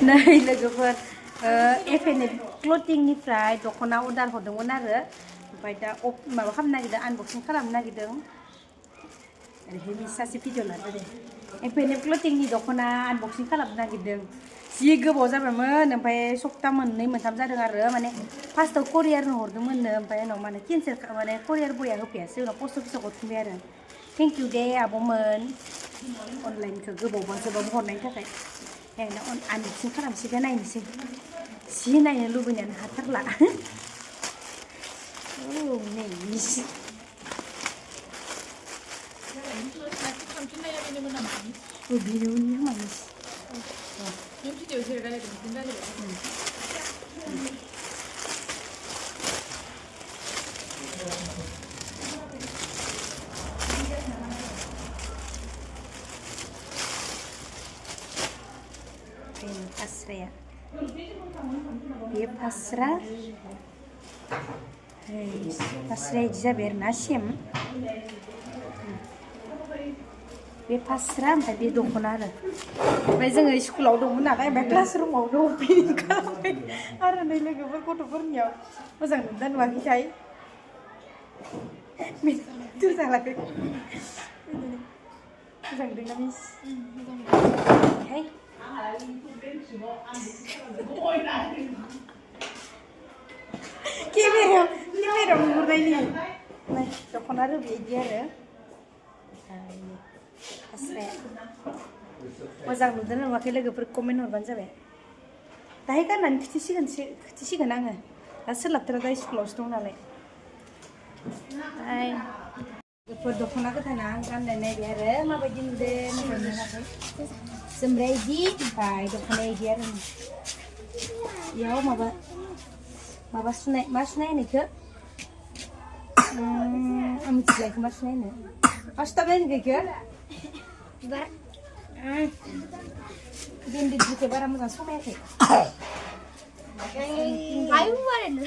नै लोगोफोर एफएनए क्लथिंनिफ्राय दख'ना अर्डार हरदोंमोन आरो ओमफ्राय दा माबा खालामनो नागिरदों आनबक्सिं खालामनो नागिरदों ओरैहाय बे सासे भिडिअ लादो दे एफएनए क्लथिंनि दख'ना आनबक्सिं खालामनो नागिरदों जि गोबाव जाबायमोन ओमफ्राय सप्ता मोननै मोनथाम जादों आरो माने फार्स्टआव करियारनो हरदोंमोननो ओमफ्राय उनाव माने केन्सेल माने करियार बया होफैयासै उनाव पस्ट अफिसाव हरफिनबाय आरो थेंक इउ दे आब'मोन अनलाइनखौ गोबावबासोबाबो हरनायनि थाखाय ओरैनो आनबक्सिं खालामसै दा नायनोसै जि नायनो लुबैनानै हाथारला औ नै मिसि 비누는 많이 눈치도 요새 가야 돼. 생각이 돼. Ini pasrah ya. Dia pasrah. Pasrah aja biar nasim. बे फास्रा ओमफ्राय बे दख'ना आरो ओमफ्राय जोङो स्कुलाव दंमोन नालाय ओमफ्राय क्लास रुमाव दंफैनो खालामबाय आरो नै लोगोफोर गथ'फोरनियाव मोजां नुदों नुवाखैथाय जालाखै मोजां नुदोंना मिस हाय केमेरायाव नुहुरनायनि नाय दख'ना रोबि बिदि आरो मोजां नुदों नुवाखै लोगोफोर कमेन्ट हरबानो जाबाय दाहाय गाननानै खिथिसिगोन आङो दा सोलाबथारा दा स्कुलावसो दं नालाय लोगोफोर दख'ना गोदाना गाननाय नायबाय आरो माबायदि नुदों मोजां नुवाखै जोमग्राया इदि ओमफ्राय दख'नाया इदि आरो बेयाव माबा सुनाय मा सुनाय होनो इखो आं मिथिला इखो मा सुनाय होनो मा सुथाबनाय होनो इखो बिबार बेन्दों बारा मोजां समायाखै 아이고 말했네.